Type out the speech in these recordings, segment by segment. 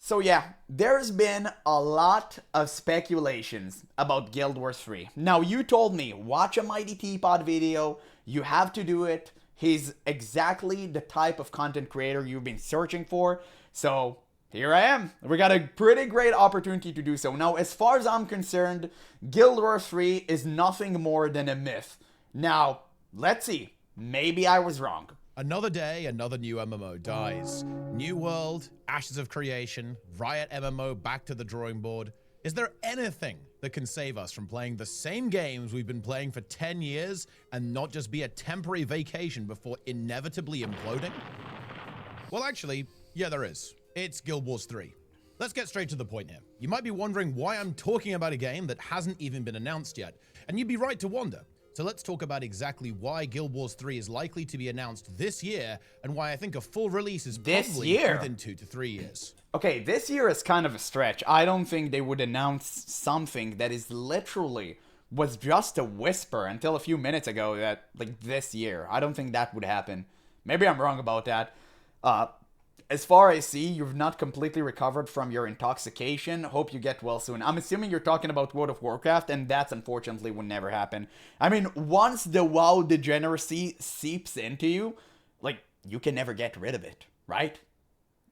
So yeah, there's been a lot of speculations about Guild Wars 3. Now you told me, watch a Mighty Teapot video, you have to do it. He's exactly the type of content creator you've been searching for. So here I am. We got a pretty great opportunity to do so. Now, as far as I'm concerned, Guild Wars 3 is nothing more than a myth. Now, let's see. Maybe I was wrong. Another day, another new MMO dies. New world, Ashes of Creation, Riot MMO back to the drawing board. Is there anything that can save us from playing the same games we've been playing for 10 years and not just be a temporary vacation before inevitably imploding? Well, actually, yeah, there is. It's Guild Wars 3. Let's get straight to the point here. You might be wondering why I'm talking about a game that hasn't even been announced yet, and you'd be right to wonder. So let's talk about exactly why Guild Wars 3 is likely to be announced this year, and why I think a full release is probably within 2 to 3 years. Okay, this year is kind of a stretch. I don't think they would announce something that is literally was just a whisper until a few minutes ago that, like, this year. I don't think that would happen. Maybe I'm wrong about that. As far as I see, you've not completely recovered from your intoxication. Hope you get well soon. I'm assuming you're talking about World of Warcraft, and that's unfortunately would never happen. I mean, once the WoW degeneracy seeps into you, like, you can never get rid of it, right?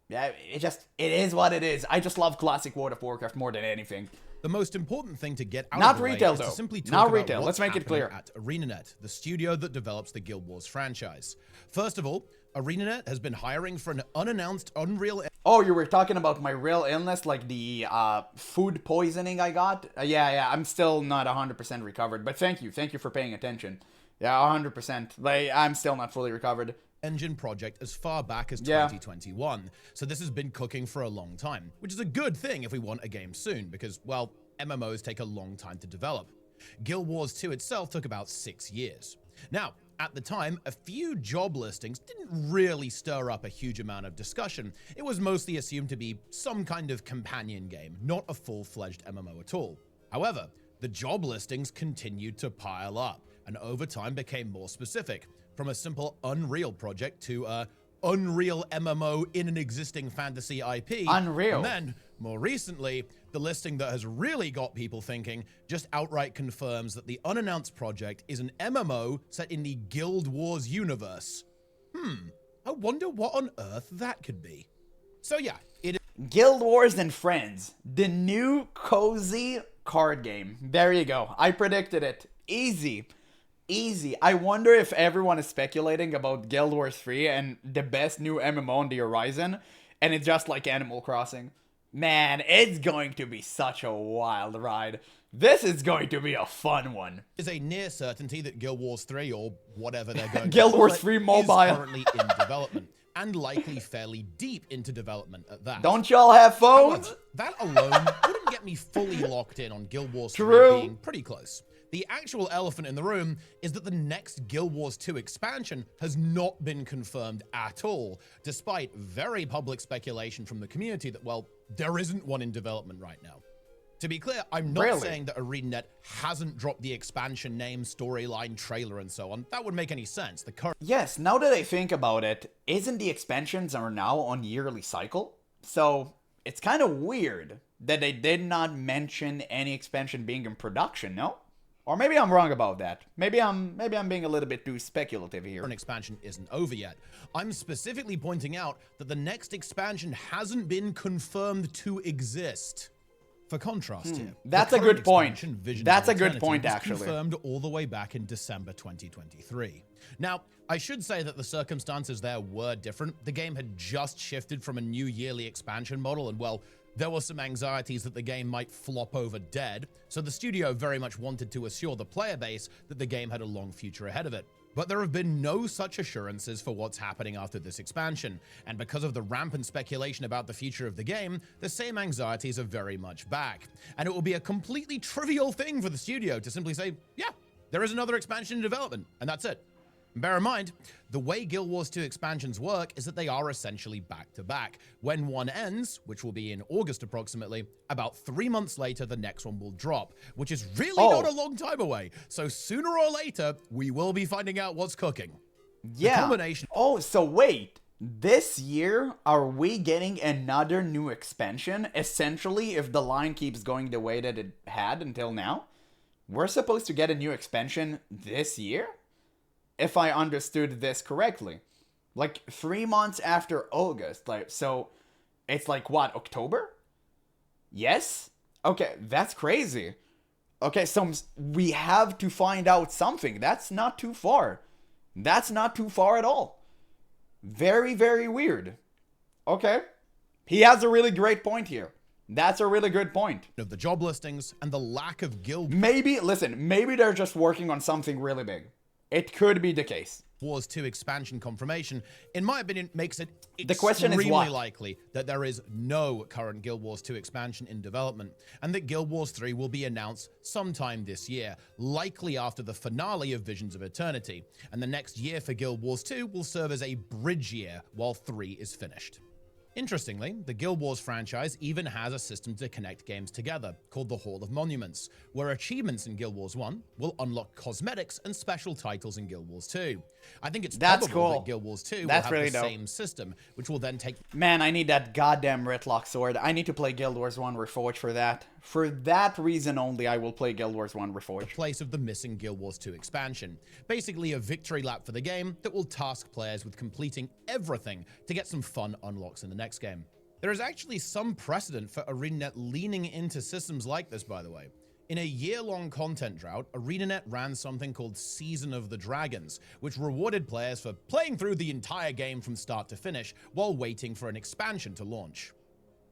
Yeah, it is what it is. I just love classic World of Warcraft more than anything. The most important thing to get out Not of the retail, way though. is to simply talk Not about retail. what's Let's make it clear. happening at ArenaNet, the studio that develops the Guild Wars franchise. First of all, ArenaNet has been hiring for an unannounced Unreal... Oh, you were talking about my real illness, like the food poisoning I got? Yeah, I'm still not 100% recovered, but thank you for paying attention. Yeah, 100%. Like, I'm still not fully recovered. Engine project as far back as 2021, so this has been cooking for a long time, which is a good thing if we want a game soon, because, well, MMOs take a long time to develop. Guild Wars 2 itself took about 6 years. Now, at the time, a few job listings didn't really stir up a huge amount of discussion. It was mostly assumed to be some kind of companion game, not a full-fledged MMO at all. However, the job listings continued to pile up, and over time became more specific, from a simple Unreal project to a Unreal MMO in an existing fantasy IP. Unreal. And then, more recently, the listing that has really got people thinking just outright confirms that the unannounced project is an MMO set in the Guild Wars universe. I wonder what on earth that could be. So yeah, it is Guild Wars and Friends, the new cozy card game. There you go. I predicted it. Easy. I wonder if everyone is speculating about Guild Wars 3 and the best new MMO on the horizon, and it's just like Animal Crossing. Man, it's going to be such a wild ride. This is going to be a fun one. is a near certainty that Guild Wars 3, or whatever they're going Guild to Wars call it, 3 is mobile. currently in development, and likely fairly deep into development at that. Don't y'all have phones? However, that alone wouldn't get me fully locked in on Guild Wars 3 True. being pretty close. The actual elephant in the room is that the next Guild Wars 2 expansion has not been confirmed at all, despite very public speculation from the community that, well, there isn't one in development right now. To be clear, I'm not saying that ArenaNet hasn't dropped the expansion name, storyline, trailer, and so on. That wouldn't make any sense. The current Yes, now that I think about it, isn't the expansions are now on yearly cycle? So it's kind of weird that they did not mention any expansion being in production, no? Or maybe I'm wrong about that. Maybe I'm being a little bit too speculative here. expansion isn't over yet. I'm specifically pointing out that the next expansion hasn't been confirmed to exist. For contrast here, That's the a good current point. expansion, Visions That's of a good Eternity, point, was actually. confirmed all the way back in December 2023. Now, I should say that the circumstances there were different. The game had just shifted from a new yearly expansion model, and well, there were some anxieties that the game might flop over dead, so the studio very much wanted to assure the player base that the game had a long future ahead of it. But there have been no such assurances for what's happening after this expansion, and because of the rampant speculation about the future of the game, the same anxieties are very much back. And it will be a completely trivial thing for the studio to simply say, yeah, there is another expansion in development, and that's it. And bear in mind, the way Guild Wars 2 expansions work is that they are essentially back-to-back. When one ends, which will be in August approximately, about 3 months later, the next one will drop, which is really not a long time away. So sooner or later, we will be finding out what's cooking. Yeah. The combination Oh, so wait. This year, are we getting another new expansion? Essentially, if the line keeps going the way that it had until now, we're supposed to get a new expansion this year? If I understood this correctly. Like 3 months after August. Like, so it's like what, October? Yes? Okay, that's crazy. Okay, so we have to find out something. That's not too far. That's not too far at all. Very, very weird. Okay. He has a really great point here. That's a really good point. Of the job listings and the lack of guild Maybe, listen, maybe they're just working on something really big. It could be the case. Wars 2 expansion confirmation, in my opinion, makes it The question is extremely what? likely that there is no current Guild Wars 2 expansion in development, and that Guild Wars 3 will be announced sometime this year, likely after the finale of Visions of Eternity, and the next year for Guild Wars 2 will serve as a bridge year while 3 is finished. Interestingly, the Guild Wars franchise even has a system to connect games together, called the Hall of Monuments, where achievements in Guild Wars 1 will unlock cosmetics and special titles in Guild Wars 2. I think it's That's probable cool. that Guild Wars 2 That's will have really the dope. same system, which will then take Man, I need that goddamn Ritlock sword. I need to play Guild Wars 1 Reforged for that. For that reason only, I will play Guild Wars 1 Reforged. place of the missing Guild Wars 2 expansion. Basically a victory lap for the game that will task players with completing everything to get some fun unlocks in the next game. There is actually some precedent for ArenaNet leaning into systems like this, by the way. In a year-long content drought, ArenaNet ran something called Season of the Dragons, which rewarded players for playing through the entire game from start to finish while waiting for an expansion to launch.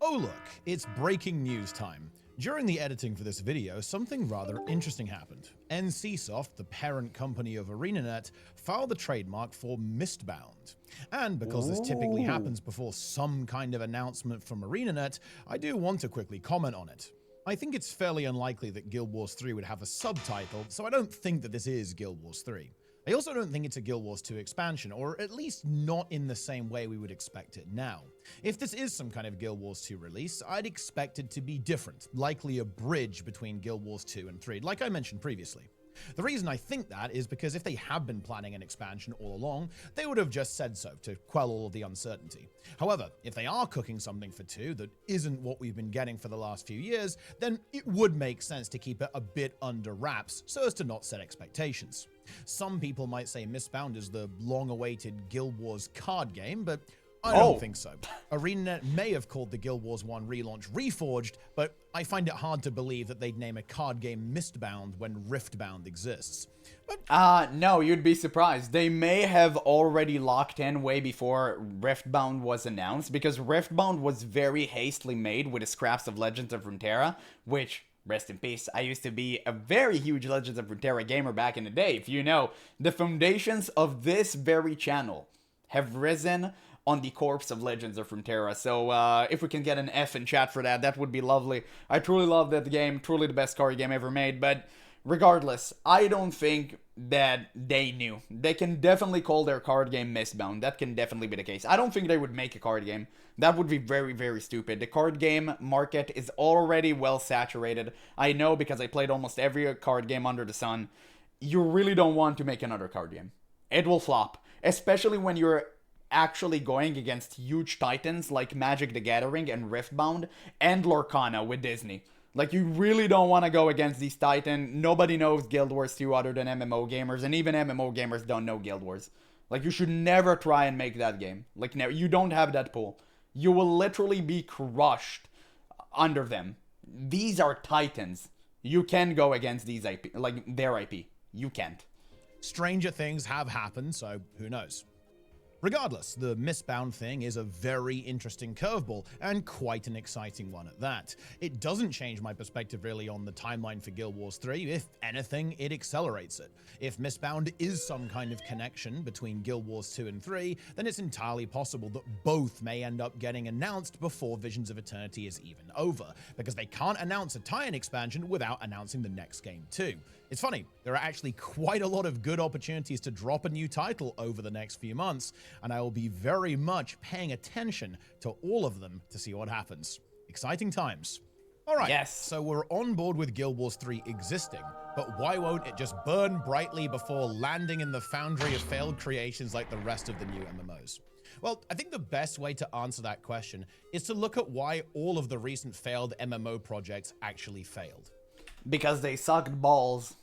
Oh look, it's breaking news time. During the editing for this video, something rather interesting happened. NCSoft, the parent company of ArenaNet, filed the trademark for Mistbound. And because this typically happens before some kind of announcement from ArenaNet, I do want to quickly comment on it. I think it's fairly unlikely that Guild Wars 3 would have a subtitle, so I don't think that this is Guild Wars 3. I also don't think it's a Guild Wars 2 expansion, or at least not in the same way we would expect it now. If this is some kind of Guild Wars 2 release, I'd expect it to be different, likely a bridge between Guild Wars 2 and 3, like I mentioned previously. The reason I think that is because if they have been planning an expansion all along, they would have just said so to quell all of the uncertainty. However, if they are cooking something for 2 that isn't what we've been getting for the last few years, then it would make sense to keep it a bit under wraps so as to not set expectations. Some people might say Mistbound is the long-awaited Guild Wars card game, but I don't think so. ArenaNet may have called the Guild Wars 1 relaunch Reforged, but I find it hard to believe that they'd name a card game Mistbound when Riftbound exists. But No, you'd be surprised. They may have already locked in way before Riftbound was announced, because Riftbound was very hastily made with the scraps of Legends of Runeterra, which, rest in peace, I used to be a very huge Legends of Runeterra gamer back in the day. If you know, the foundations of this very channel have risen on the corpse of Legends of Runeterra. So if we can get an F in chat for that, that would be lovely. I truly love that game, truly the best card game ever made, but regardless, I don't think that they knew. They can definitely call their card game Mistbound. That can definitely be the case. I don't think they would make a card game. That would be very, very stupid. The card game market is already well saturated. I know because I played almost every card game under the sun. You really don't want to make another card game. It will flop, especially when you're actually going against huge titans like Magic the Gathering and Riftbound and Lorcana with Disney. Like, you really don't want to go against these titans. Nobody knows Guild Wars 2 other than MMO gamers, and even MMO gamers don't know Guild Wars. Like, you should never try and make that game. Like, never. You don't have that pool. You will literally be crushed under them. These are titans. You can go against these IP, like their IP. You can't. stranger things have happened, so who knows? Regardless, the Mistbound thing is a very interesting curveball, and quite an exciting one at that. It doesn't change my perspective really on the timeline for Guild Wars 3, if anything, it accelerates it. If Mistbound is some kind of connection between Guild Wars 2 and 3, then it's entirely possible that both may end up getting announced before Visions of Eternity is even over, because they can't announce a tie-in expansion without announcing the next game too. It's funny, there are actually quite a lot of good opportunities to drop a new title over the next few months, and I will be very much paying attention to all of them to see what happens. Exciting times. Alright, Yes. so we're on board with Guild Wars 3 existing, but why won't it just burn brightly before landing in the foundry of failed creations like the rest of the new MMOs? Well, I think the best way to answer that question is to look at why all of the recent failed MMO projects actually failed. Because they sucked balls.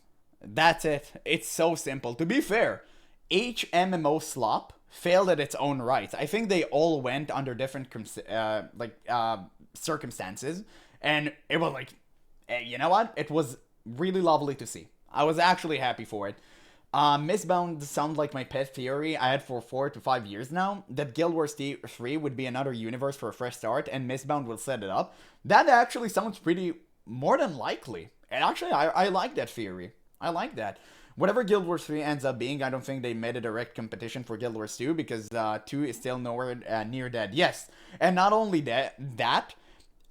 That's it. It's so simple. To be fair, each MMO slop failed at its own right. I think they all went under different circumstances, and it was like, you know what? It was really lovely to see. I was actually happy for it. Mistbound sounds like my pet theory I had for 4 to 5 years now, that Guild Wars 3 would be another universe for a fresh start, and Mistbound will set it up. That actually sounds pretty more than likely. And actually, I like that theory. I like that. Whatever Guild Wars 3 ends up being, I don't think they made a direct competition for Guild Wars 2, because 2 is still nowhere near dead. Yes, and not only that,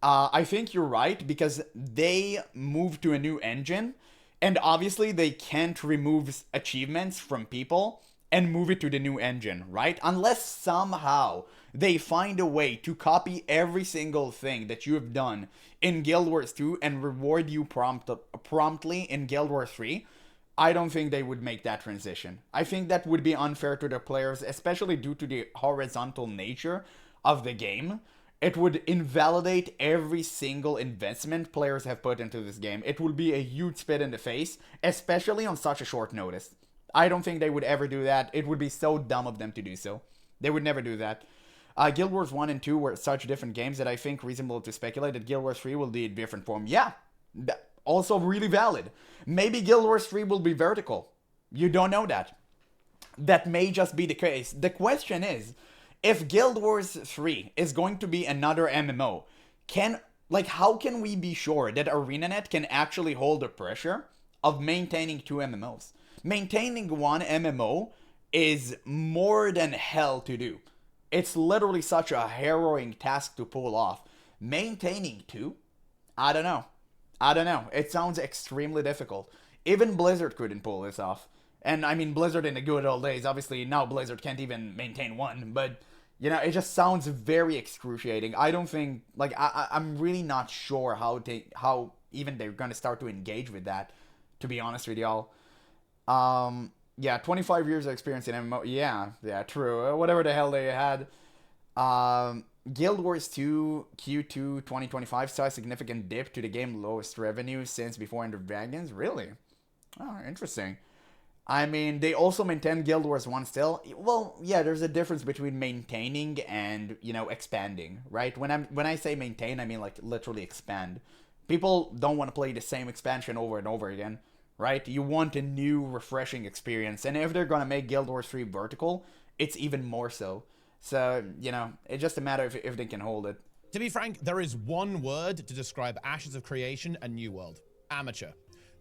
I think you're right, because they moved to a new engine, and obviously they can't remove achievements from people and move it to the new engine, right? Unless somehow they find a way to copy every single thing that you have done in Guild Wars 2 and reward you promptly in Guild Wars 3, I don't think they would make that transition. I think that would be unfair to the players, especially due to the horizontal nature of the game. It would invalidate every single investment players have put into this game. It would be a huge spit in the face, especially on such a short notice. I don't think they would ever do that. It would be so dumb of them to do so. They would never do that. Guild Wars 1 and 2 were such different games that I think reasonable to speculate that Guild Wars 3 will be a different form. Yeah, also really valid. Maybe Guild Wars 3 will be vertical. You don't know that. That may just be the case. The question is, if Guild Wars 3 is going to be another MMO, how can we be sure that ArenaNet can actually hold the pressure of maintaining 2 MMOs? Maintaining one MMO is more than hell to do. It's literally such a harrowing task to pull off. Maintaining 2? I don't know. It sounds extremely difficult. Even Blizzard couldn't pull this off. And I mean, Blizzard in the good old days, obviously now Blizzard can't even maintain one, but you know, it just sounds very excruciating. I don't think, I'm really not sure how even they're gonna start to engage with that, to be honest with y'all. Yeah, 25 years of experience in MMO. Yeah, true. Whatever the hell they had. Guild Wars 2 Q2 2025 saw a significant dip to the game's lowest revenue since before Ender Dragons. Really? Oh, interesting. I mean, they also maintain Guild Wars 1 still. Well, yeah, there's a difference between maintaining and, expanding, right? When I say maintain, I mean, literally expand. People don't want to play the same expansion over and over again, right? You want a new, refreshing experience. And if they're going to make Guild Wars 3 vertical, it's even more so. So, it's just a matter if they can hold it. To be frank, there is one word to describe Ashes of Creation and New World: amateur.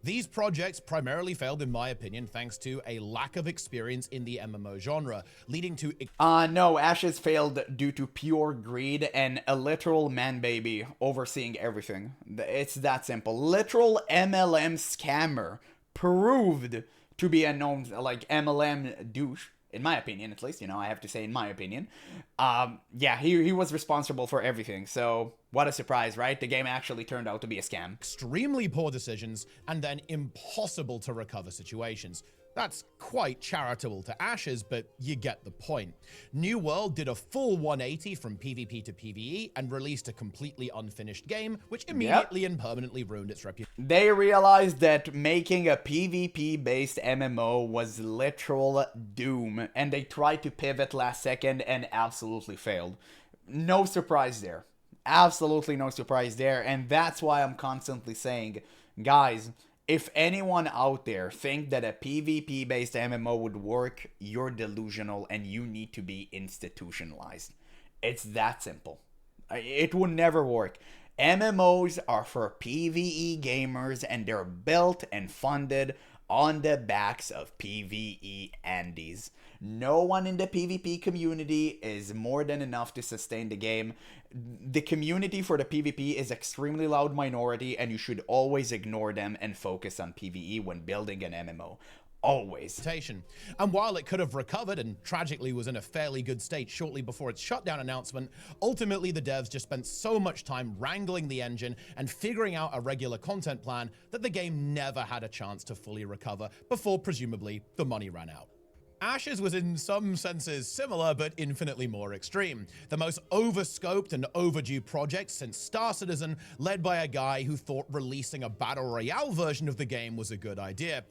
These projects primarily failed, in my opinion, thanks to a lack of experience in the MMO genre, leading to... No, Ashes failed due to pure greed and a literal man-baby overseeing everything. It's that simple. Literal MLM scammer proved to be a known, MLM douche. In my opinion, at least, I have to say in my opinion. Yeah, he was responsible for everything, so what a surprise, right? The game actually turned out to be a scam. Extremely poor decisions, and then impossible to recover situations. That's quite charitable to Ashes, but you get the point. New World did a full 180 from PvP to PvE and released a completely unfinished game, which immediately and permanently ruined its reputation. They realized that making a PvP-based MMO was literal doom, and they tried to pivot last second and absolutely failed. No surprise there. Absolutely no surprise there, and that's why I'm constantly saying, guys, if anyone out there think that a PvP-based MMO would work, you're delusional and you need to be institutionalized. It's that simple. It would never work. MMOs are for PvE gamers and they're built and funded on the backs of PvE Andes. No one in the PvP community is more than enough to sustain the game. The community for the PvP is extremely loud minority, and you should always ignore them and focus on PvE when building an MMO. Always. And while it could have recovered and tragically was in a fairly good state shortly before its shutdown announcement, ultimately the devs just spent so much time wrangling the engine and figuring out a regular content plan that the game never had a chance to fully recover before presumably the money ran out. Ashes was in some senses similar, but infinitely more extreme. The most overscoped and overdue project since Star Citizen, led by a guy who thought releasing a Battle Royale version of the game was a good idea.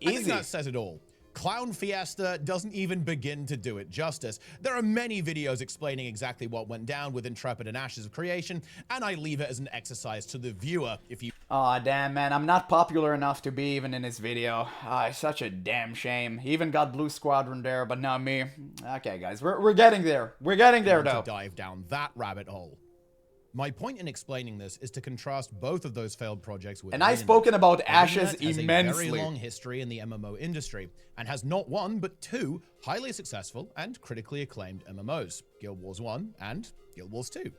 I think that says it all. Clown Fiesta doesn't even begin to do it justice. There are many videos explaining exactly what went down with Intrepid and Ashes of Creation, and I leave it as an exercise to the viewer if you... Aw, damn, man, I'm not popular enough to be even in his video. It's such a damn shame. He even got Blue Squadron there, but not me. Okay, guys, we're getting there. We're getting there, though. To dive down that rabbit hole. My point in explaining this is to contrast both of those failed projects with... And I've spoken about Ashes immensely. Has a very long history in the MMO industry, and has not one, but two highly successful and critically acclaimed MMOs, Guild Wars 1 and Guild Wars 2.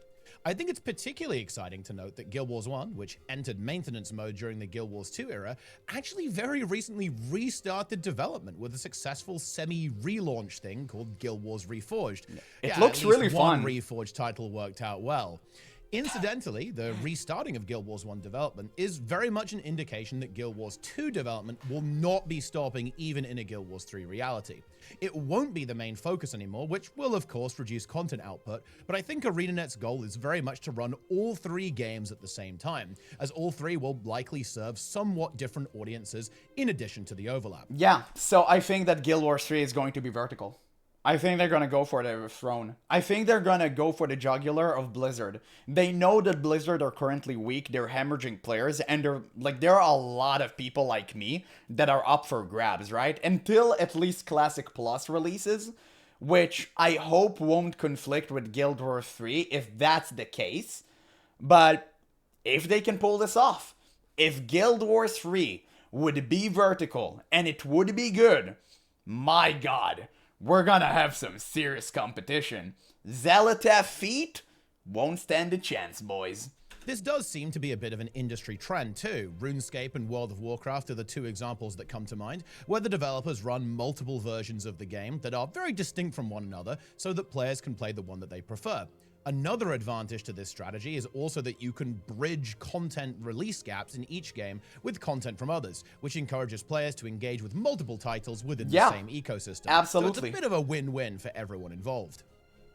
I think it's particularly exciting to note that Guild Wars 1, which entered maintenance mode during the Guild Wars 2 era, actually very recently restarted development with a successful semi-relaunch thing called Guild Wars Reforged. It looks really fun. One Reforged title worked out well. Incidentally, the restarting of Guild Wars 1 development is very much an indication that Guild Wars 2 development will not be stopping even in a Guild Wars 3 reality. It won't be the main focus anymore, which will of course reduce content output, but I think ArenaNet's goal is very much to run all three games at the same time, as all three will likely serve somewhat different audiences in addition to the overlap. Yeah, so I think that Guild Wars 3 is going to be vertical. I think they're going to go for the throne. I think they're going to go for the jugular of Blizzard. They know that Blizzard are currently weak. They're hemorrhaging players. And there are a lot of people like me that are up for grabs, right? Until at least Classic Plus releases, which I hope won't conflict with Guild Wars 3 if that's the case. But if they can pull this off, if Guild Wars 3 would be vertical and it would be good, my God, we're gonna have some serious competition. Xelotef feet won't stand a chance, boys. This does seem to be a bit of an industry trend too. RuneScape and World of Warcraft are the two examples that come to mind, where the developers run multiple versions of the game that are very distinct from one another so that players can play the one that they prefer. Another advantage to this strategy is also that you can bridge content release gaps in each game with content from others, which encourages players to engage with multiple titles within the same ecosystem. Absolutely. So it's a bit of a win-win for everyone involved.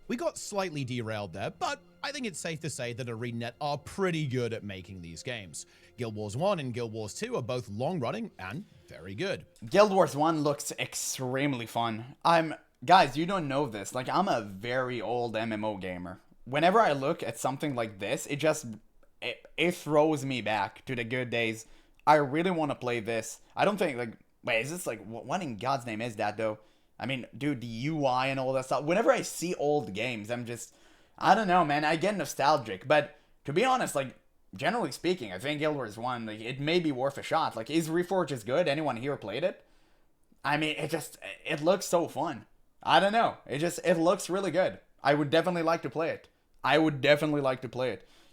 We got slightly derailed there, but I think it's safe to say that ArenaNet are pretty good at making these games. Guild Wars 1 and Guild Wars 2 are both long-running and very good. Guild Wars 1 looks extremely fun. Guys, you don't know this, like, I'm a very old MMO gamer. Whenever I look at something like this, it throws me back to the good days. I really want to play this. I don't think, like, wait, is this, like, what in God's name is that, though? I mean, dude, the UI and all that stuff. Whenever I see old games, I don't know, man, I get nostalgic. But, to be honest, like, generally speaking, I think Guild Wars 1, like, it may be worth a shot. Like, is Reforged good? Anyone here played it? I mean, it looks so fun. I don't know. It looks really good. I would definitely like to play it.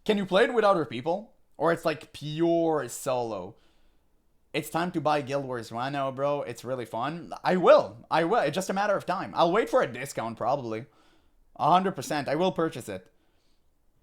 Can you play it with other people? Or it's like pure solo? It's time to buy Guild Wars 1 now, bro. It's really fun. I will. It's just a matter of time. I'll wait for a discount, probably. 100%. I will purchase it.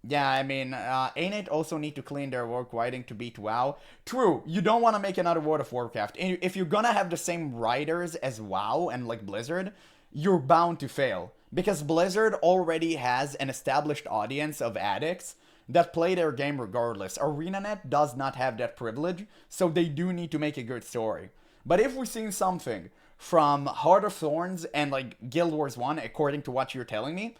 Yeah, I mean, ANET also need to clean their work writing to beat WoW. True, you don't want to make another World of Warcraft. If you're gonna have the same writers as WoW and, like, Blizzard, you're bound to fail. Because Blizzard already has an established audience of addicts that play their game regardless. ArenaNet does not have that privilege, so they do need to make a good story. But if we're seeing something from Heart of Thorns and, like, Guild Wars 1, according to what you're telling me,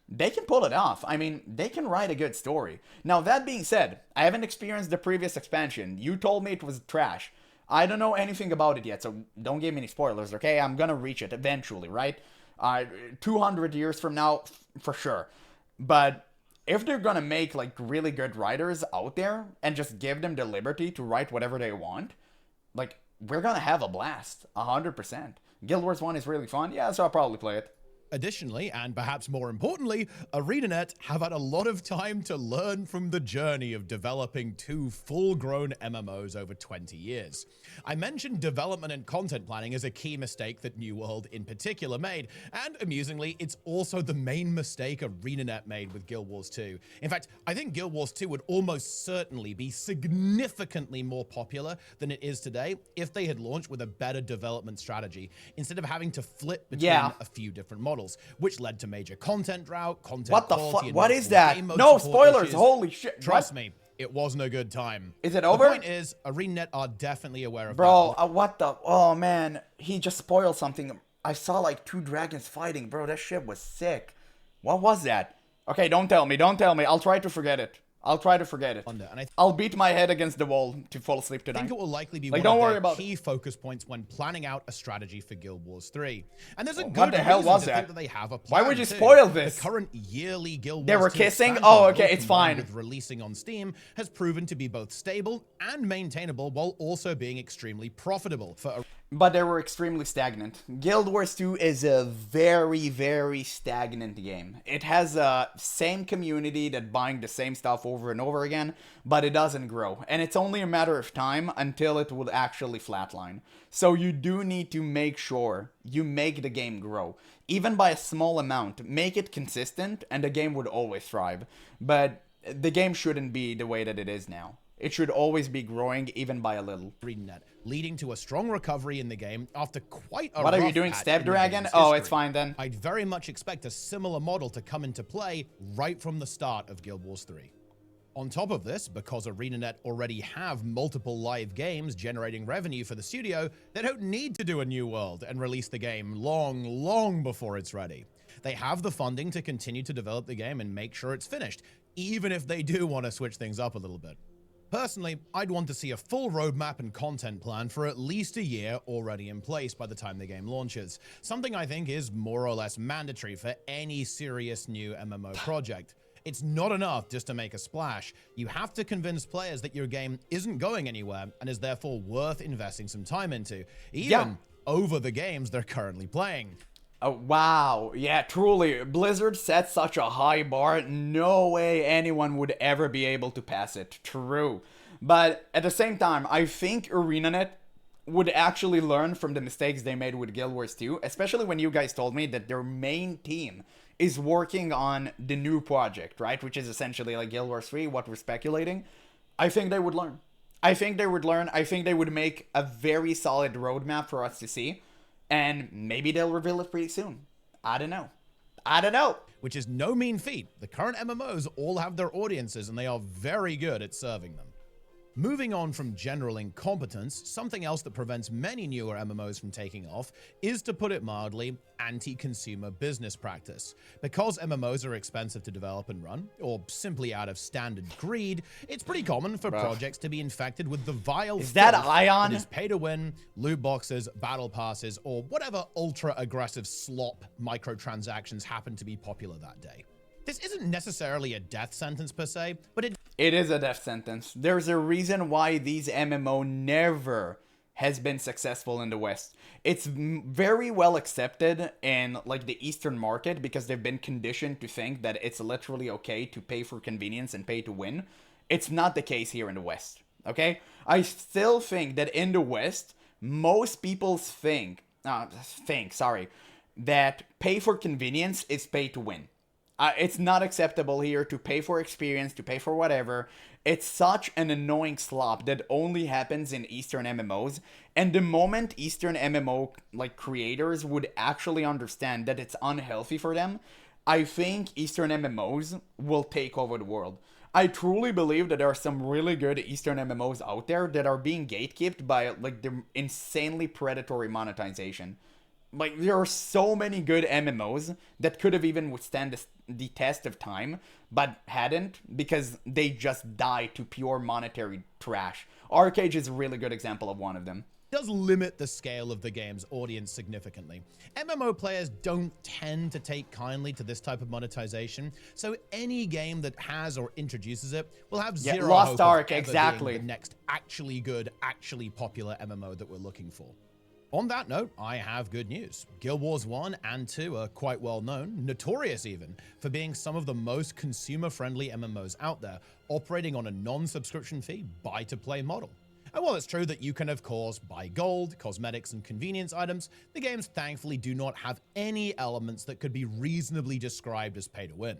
they can pull it off. I mean, they can write a good story. Now, that being said, I haven't experienced the previous expansion. You told me it was trash. I don't know anything about it yet, so don't give me any spoilers, okay? I'm gonna reach it eventually, right? 200 years from now, for sure. But if they're gonna make, like, really good writers out there and just give them the liberty to write whatever they want, like, we're gonna have a blast. 100%. Guild Wars 1 is really fun. Yeah, so I'll probably play it. Additionally, and perhaps more importantly, ArenaNet have had a lot of time to learn from the journey of developing 2 full-grown MMOs over 20 years. I mentioned development and content planning as a key mistake that New World in particular made, and amusingly, it's also the main mistake ArenaNet made with Guild Wars 2. In fact, I think Guild Wars 2 would almost certainly be significantly more popular than it is today if they had launched with a better development strategy, instead of having to flip between a few different models, which led to major content drought, content what the quality, fuck? What is that? No spoilers! Issues. Holy shit! Trust me, it wasn't a good time. Is it over? The point is, ArenaNet are definitely aware of bro, what the? Oh man, he just spoiled something. I saw like 2 dragons fighting, bro. That shit was sick. What was that? Okay, don't tell me. Don't tell me. I'll try to forget it. I'll try to forget it. And I'll beat my head against the wall to fall asleep tonight. I think it will likely be like, one don't of the key focus points when planning out a strategy for Guild Wars 3. And there's a good what the hell was that? Think that they have a plan. Why would you spoil this? The current yearly Guild Wars they were 2 kissing? Oh, okay, it's fine. With releasing on Steam has proven to be both stable and maintainable while also being extremely profitable for but they were extremely stagnant. Guild Wars 2 is a very, very stagnant game. It has a same community that buying the same stuff over and over again, but it doesn't grow. And it's only a matter of time until it will actually flatline. So you do need to make sure you make the game grow. Even by a small amount, make it consistent and the game would always thrive. But the game shouldn't be the way that it is now. It should always be growing, even by a little. ArenaNet, leading to a strong recovery in the game after quite a What are you doing, Step Dragon? Oh, it's fine then. I'd very much expect a similar model to come into play right from the start of Guild Wars 3. On top of this, because ArenaNet already have multiple live games generating revenue for the studio, they don't need to do a new world and release the game long before it's ready. They have the funding to continue to develop the game and make sure it's finished, even if they do want to switch things up a little bit. Personally, I'd want to see a full roadmap and content plan for at least a year already in place by the time the game launches, something I think is more or less mandatory for any serious new MMO project. It's not enough just to make a splash. You have to convince players that your game isn't going anywhere and is therefore worth investing some time into, even over the games they're currently playing. Oh, wow. Yeah, truly. Blizzard set such a high bar. No way anyone would ever be able to pass it. True. But at the same time, I think ArenaNet would actually learn from the mistakes they made with Guild Wars 2, especially when you guys told me that their main team is working on the new project, right? Which is essentially like Guild Wars 3, what we're speculating. I think they would learn. I think they would learn. I think they would make a very solid roadmap for us to see. And maybe they'll reveal it pretty soon. I don't know. I don't know. Which is no mean feat. The current MMOs all have their audiences and they are very good at serving them. Moving on from general incompetence, something else that prevents many newer MMOs from taking off is, to put it mildly, anti-consumer business practice. Because MMOs are expensive to develop and run, or simply out of standard greed, it's pretty common for projects to be infected with the vile filth that is pay to win, loot boxes, battle passes, or whatever ultra-aggressive slop microtransactions happen to be popular that day. This isn't necessarily a death sentence per se, but it is a death sentence. There's a reason why these MMO never has been successful in the West. It's very well accepted in like the Eastern market because they've been conditioned to think that it's literally okay to pay for convenience and pay to win. It's not the case here in the West, okay? I still think that in the West, most people think that pay for convenience is pay to win. It's not acceptable here to pay for experience, to pay for whatever. It's such an annoying slop that only happens in Eastern MMOs. And the moment Eastern MMO creators would actually understand that it's unhealthy for them, I think Eastern MMOs will take over the world. I truly believe that there are some really good Eastern MMOs out there that are being gatekept by the insanely predatory monetization. Like, there are so many good MMOs that could have even withstand the test of time, but hadn't, because they just die to pure monetary trash. ARPGs is a really good example of one of them. It does limit the scale of the game's audience significantly. MMO players don't tend to take kindly to this type of monetization, so any game that has or introduces it will have zero Lost hope Ark, of ever exactly. being the next actually good, actually popular MMO that we're looking for. On that note, I have good news. Guild Wars 1 and 2 are quite well known, notorious even, for being some of the most consumer-friendly MMOs out there, operating on a non-subscription fee, buy-to-play model. And while it's true that you can, of course, buy gold, cosmetics, and convenience items, the games thankfully do not have any elements that could be reasonably described as pay-to-win.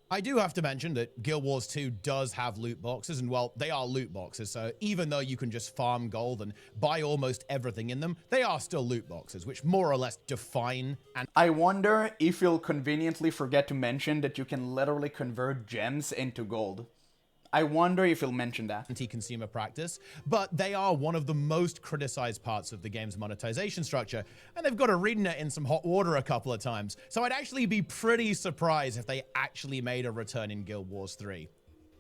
I do have to mention that Guild Wars 2 does have loot boxes, and well, they are loot boxes, so even though you can just farm gold and buy almost everything in them, they are still loot boxes, which more or less define and I wonder if you'll conveniently forget to mention that you can literally convert gems into gold. I wonder if you'll mention that. anti-consumer practice, but they are one of the most criticized parts of the game's monetization structure, and they've got arena in some hot water a couple of times, so I'd actually be pretty surprised if they actually made a return in Guild Wars 3.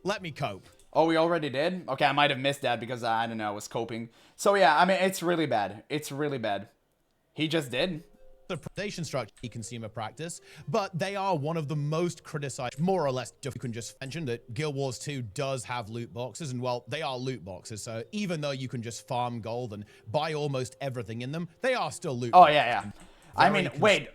Let me cope. Oh, we already did? Okay, I might have missed that because I don't know, I was coping. So yeah, I mean, it's really bad. It's really bad. He just did. The predation structure consumer practice, but they are one of the most criticized, more or less. You can just mention that Guild Wars 2 does have loot boxes, and well, they are loot boxes, so even though you can just farm gold and buy almost everything in them, they are still loot boxes. Yeah. I mean, wait,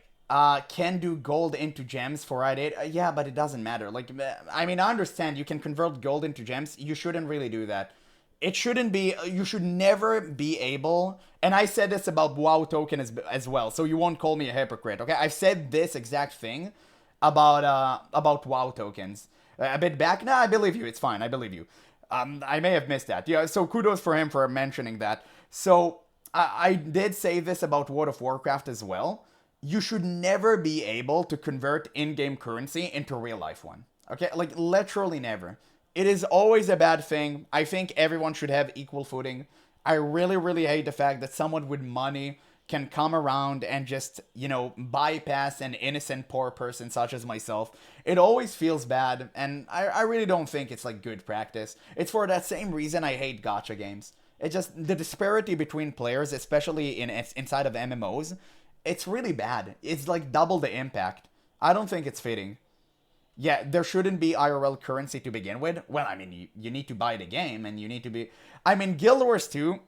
can do gold into gems for Rite 8? Yeah, but it doesn't matter. Like, I mean, I understand you can convert gold into gems. You shouldn't really do that. It shouldn't be, you should never be able, and I said this about WoW token as well, so you won't call me a hypocrite, okay? I've said this exact thing about WoW tokens. A bit back, nah, I believe you, it's fine, I believe you. I may have missed that. Yeah, so kudos for him for mentioning that. So, I did say this about World of Warcraft as well. You should never be able to convert in-game currency into real-life one, okay? Like, literally never. It is always a bad thing. I think everyone should have equal footing. I really, really hate the fact that someone with money can come around and just, you know, bypass an innocent poor person such as myself. It always feels bad, and I really don't think it's, like, good practice. It's for that same reason I hate gacha games. It just, the disparity between players, especially inside of MMOs, it's really bad. It's, like, double the impact. I don't think it's fitting. Yeah, there shouldn't be IRL currency to begin with. Well, I mean, you need to buy the game, and you need to be... I mean, Guild Wars 2...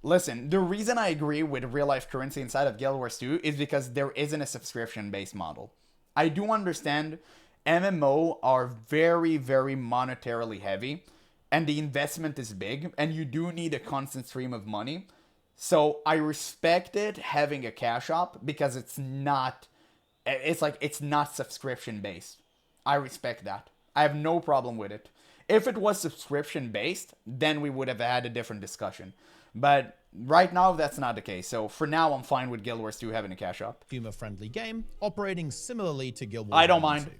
Listen, the reason I agree with real-life currency inside of Guild Wars 2 is because there isn't a subscription-based model. I do understand MMO are very, very monetarily heavy, and the investment is big, and you do need a constant stream of money. So, I respect it having a cash up, because it's not... It's like, it's not subscription-based. I respect that. I have no problem with it. If it was subscription-based, then we would have had a different discussion. But right now, that's not the case. So for now, I'm fine with Guild Wars 2 having a cash up. Consumer-friendly game, operating similarly to Guild Wars 1 I don't mind. 2.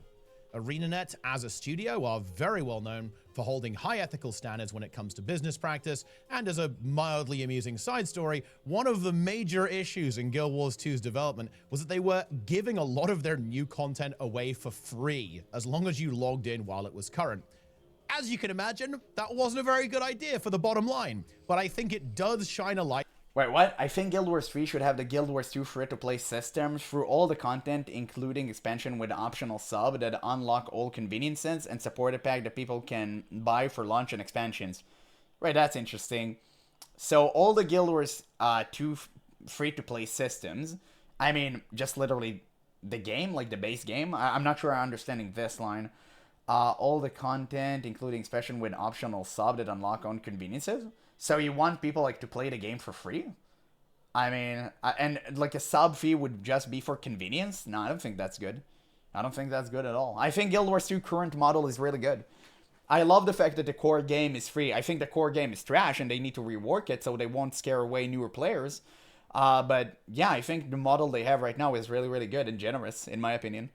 ArenaNet, as a studio, are very well known for holding high ethical standards when it comes to business practice, and as a mildly amusing side story, one of the major issues in Guild Wars 2's development was that they were giving a lot of their new content away for free, as long as you logged in while it was current. As you can imagine, that wasn't a very good idea for the bottom line, but I think it does shine a light. Wait, what? I think Guild Wars 3 should have the Guild Wars 2 free-to-play system through all the content, including expansion with optional sub that unlock all conveniences and support a pack that people can buy for launch and expansions. Right, that's interesting. So all the Guild Wars 2 free-to-play systems, I mean, just literally the game, like the base game. I'm not sure I'm understanding this line. All the content, including expansion with optional sub that unlock own conveniences. So you want people like to play the game for free? I mean, and like a sub fee would just be for convenience? No, I don't think that's good. I don't think that's good at all. I think Guild Wars 2 current model is really good. I love the fact that the core game is free. I think the core game is trash and they need to rework it so they won't scare away newer players. But yeah, I think the model they have right now is really, really good and generous, in my opinion.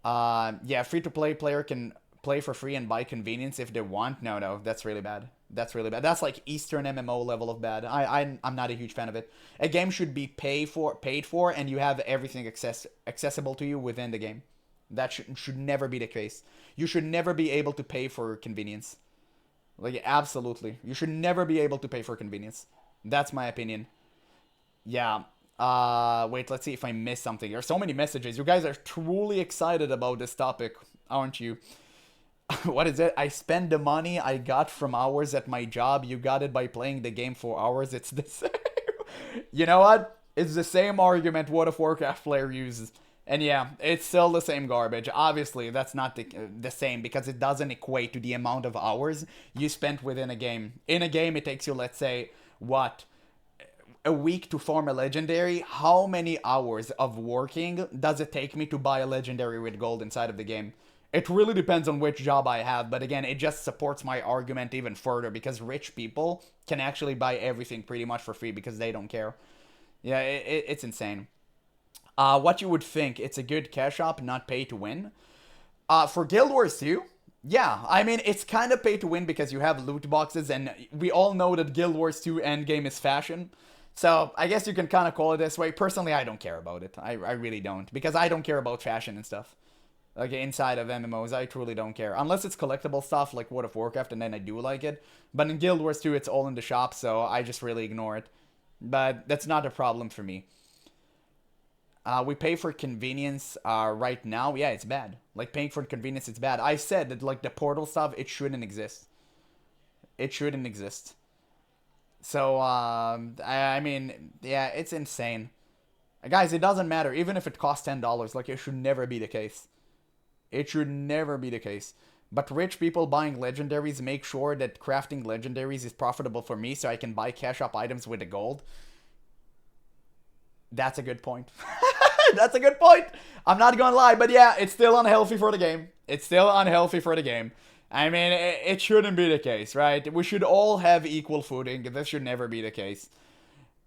Yeah, free-to-play player can play for free and buy convenience if they want. No, that's really bad. That's really bad. That's like Eastern MMO level of bad. I'm not a huge fan of it. A game should be paid for, and you have everything accessible to you within the game. That should never be the case. You should never be able to pay for convenience. Like, absolutely. You should never be able to pay for convenience. That's my opinion. Yeah. Wait, let's see if I missed something. There are so many messages. You guys are truly excited about this topic, aren't you? What is it? I spend the money I got from hours at my job. You got it by playing the game for hours. It's the same. You know what? It's the same argument World of Warcraft player uses. And yeah, it's still the same garbage. Obviously, that's not the same because it doesn't equate to the amount of hours you spent within a game. In a game, it takes you, let's say, what? A week to farm a legendary. How many hours of working does it take me to buy a legendary with gold inside of the game? It really depends on which job I have, but again, it just supports my argument even further because rich people can actually buy everything pretty much for free because they don't care. Yeah, it's insane. What you would think, it's a good cash up, not pay to win. For Guild Wars 2, yeah, I mean, it's kind of pay to win because you have loot boxes, and we all know that Guild Wars 2 endgame is fashion. So, I guess you can kind of call it this way. Personally, I don't care about it. I really don't. Because I don't care about fashion and stuff. Like, inside of MMOs, I truly don't care. Unless it's collectible stuff like World of Warcraft, and then I do like it. But in Guild Wars 2, it's all in the shop, so I just really ignore it. But that's not a problem for me. We pay for convenience right now. Yeah, it's bad. Like, paying for convenience, it's bad. I said that, like, the portal stuff, it shouldn't exist. It shouldn't exist. So, I mean, yeah, it's insane. Guys, it doesn't matter. Even if it costs $10, like, it should never be the case. It should never be the case. But rich people buying legendaries make sure that crafting legendaries is profitable for me so I can buy cash up items with the gold. That's a good point. That's a good point. I'm not gonna lie, but yeah, it's still unhealthy for the game. It's still unhealthy for the game. I mean, it shouldn't be the case, right? We should all have equal footing. This should never be the case.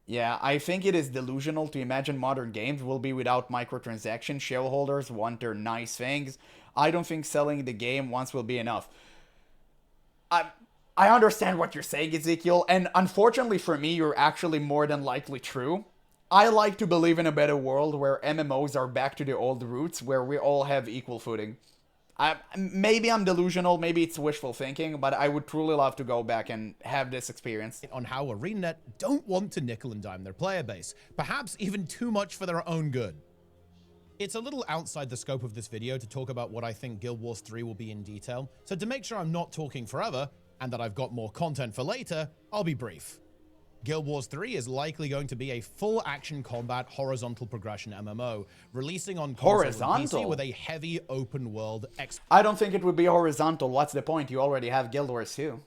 Yeah, I think it is delusional to imagine modern games will be without microtransactions. Shareholders want their nice things. I don't think selling the game once will be enough. I understand what you're saying, Ezekiel, and unfortunately for me, you're actually more than likely true. I like to believe in a better world where MMOs are back to the old roots, where we all have equal footing. Maybe I'm delusional, maybe it's wishful thinking, but I would truly love to go back and have this experience. On how ArenaNet don't want to nickel and dime their player base, perhaps even too much for their own good. It's a little outside the scope of this video to talk about what I think Guild Wars 3 will be in detail, so to make sure I'm not talking forever, and that I've got more content for later, I'll be brief. Guild Wars 3 is likely going to be a full action combat horizontal progression MMO, releasing on console and PC with a heavy open world I don't think it would be horizontal. What's the point? You already have Guild Wars 2.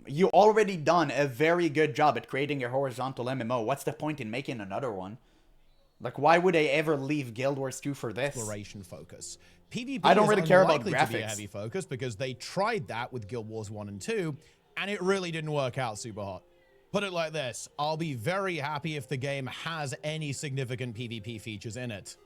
You already done a very good job at creating a horizontal MMO. What's the point in making another one? Like, why would they ever leave Guild Wars 2 for this? Exploration focus. PvP I don't really care about graphics. To be a heavy focus because they tried that with Guild Wars 1 and 2, and it really didn't work out super hot. Put it like this, I'll be very happy if the game has any significant PvP features in it.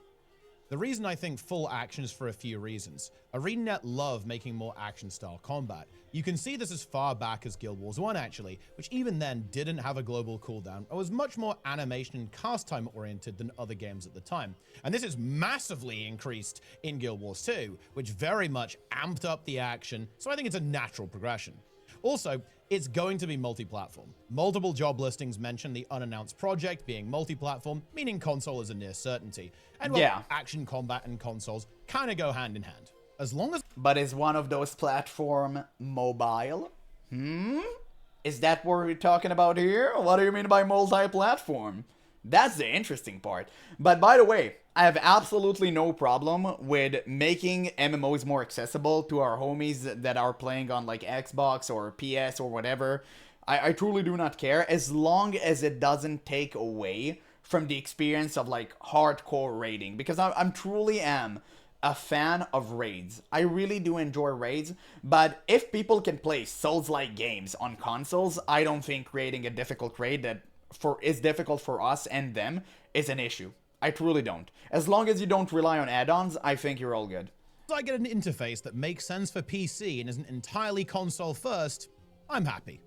The reason I think full action is for a few reasons. ArenaNet love making more action-style combat. You can see this as far back as Guild Wars 1 actually, which even then didn't have a global cooldown and was much more animation and cast time oriented than other games at the time. And this is massively increased in Guild Wars 2, which very much amped up the action, so I think it's a natural progression. Also, it's going to be multi-platform. Multiple job listings mention the unannounced project being multi-platform, meaning console is a near certainty. And well, yeah, action, combat, and consoles kind of go hand in hand. As long as... But is one of those platform mobile? Is that what we're talking about here? What do you mean by multi-platform? That's the interesting part. But by the way, I have absolutely no problem with making MMOs more accessible to our homies that are playing on like Xbox or PS or whatever. I truly do not care as long as it doesn't take away from the experience of like hardcore raiding, because I'm truly am a fan of raids. I really do enjoy raids, but if people can play Souls-like games on consoles, I don't think creating a difficult raid that is difficult for us and them is an issue. I truly don't. As long as you don't rely on add-ons, I think you're all good. If I get an interface that makes sense for PC and isn't entirely console first, I'm happy.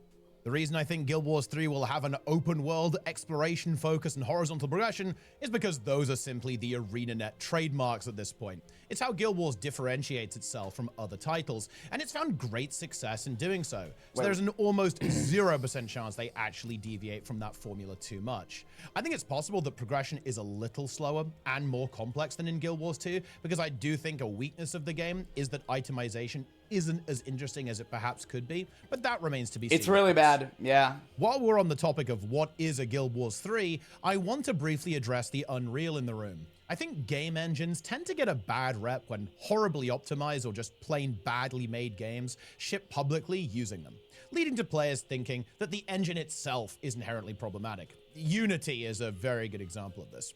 The reason I think Guild Wars 3 will have an open world, exploration focus, and horizontal progression is because those are simply the ArenaNet trademarks at this point. It's how Guild Wars differentiates itself from other titles, and it's found great success in doing so. So there's an almost 0% chance they actually deviate from that formula too much. I think it's possible that progression is a little slower and more complex than in Guild Wars 2, because I do think a weakness of the game is that itemization isn't as interesting as it perhaps could be, but that remains to be seen. It's really bad, yeah. While we're on the topic of what is a Guild Wars 3, I want to briefly address the Unreal in the room. I think game engines tend to get a bad rep when horribly optimized or just plain badly made games ship publicly using them, leading to players thinking that the engine itself is inherently problematic. Unity is a very good example of this.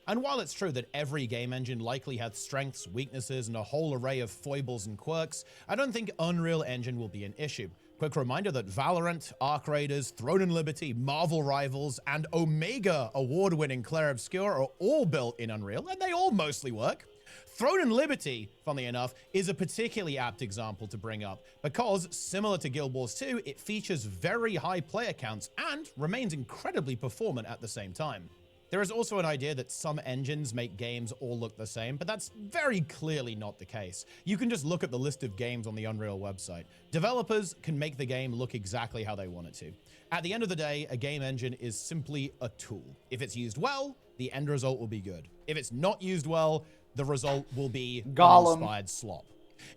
And while it's true that every game engine likely has strengths, weaknesses, and a whole array of foibles and quirks, I don't think Unreal Engine will be an issue. Quick reminder that Valorant, Arc Raiders, Throne and Liberty, Marvel Rivals, and Omega award-winning Clair Obscur are all built in Unreal, and they all mostly work. Throne and Liberty, funnily enough, is a particularly apt example to bring up because, similar to Guild Wars 2, it features very high player counts and remains incredibly performant at the same time. There is also an idea that some engines make games all look the same, but that's very clearly not the case. You can just look at the list of games on the Unreal website. Developers can make the game look exactly how they want it to. At the end of the day, a game engine is simply a tool. If it's used well, the end result will be good. If it's not used well, the result will be uninspired slop.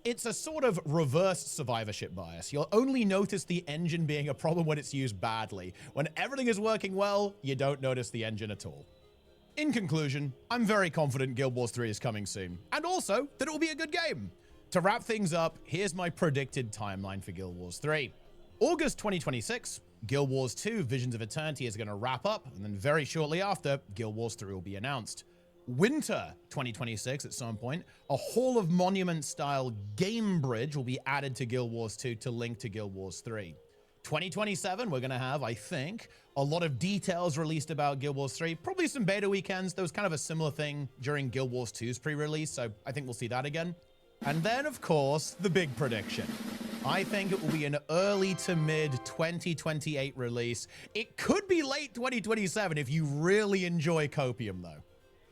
It's a sort of reverse survivorship bias. You'll only notice the engine being a problem when it's used badly. When everything is working well, you don't notice the engine at all. In conclusion, I'm very confident Guild Wars 3 is coming soon, and also that it will be a good game. To wrap things up, here's my predicted timeline for Guild Wars 3. August 2026, Guild Wars 2 Visions of Eternity is going to wrap up, and then very shortly after, Guild Wars 3 will be announced. Winter 2026 at some point, a Hall of Monument style game bridge will be added to Guild Wars 2 to link to Guild Wars 3. 2027, we're going to have, I think, a lot of details released about Guild Wars 3, probably some beta weekends. There was kind of a similar thing during Guild Wars 2's pre-release, so I think we'll see that again. And then, of course, the big prediction. I think it will be an early to mid 2028 release. It could be late 2027 if you really enjoy Copium, though.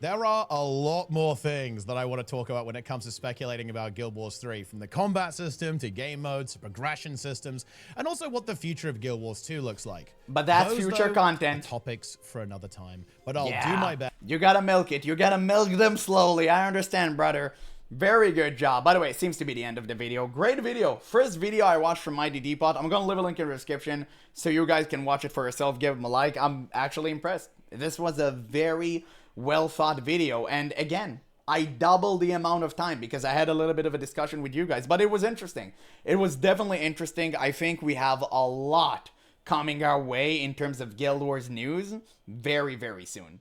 There are a lot more things that I want to talk about when it comes to speculating about Guild Wars 3, from the combat system to game modes to progression systems, and also what the future of Guild Wars 2 looks like. But that's future content. Topics for another time, but I'll do my best. You gotta milk it. You gotta milk them slowly. I understand, brother. Very good job. By the way, it seems to be the end of the video. Great video. First video I watched from Mighty Depot. I'm gonna leave a link in the description so you guys can watch it for yourself. Give them a like. I'm actually impressed. This was a very well thought video, and again, I doubled the amount of time because I had a little bit of a discussion with you guys, but it was interesting. It was definitely interesting. I think we have a lot coming our way in terms of Guild Wars news very, very soon.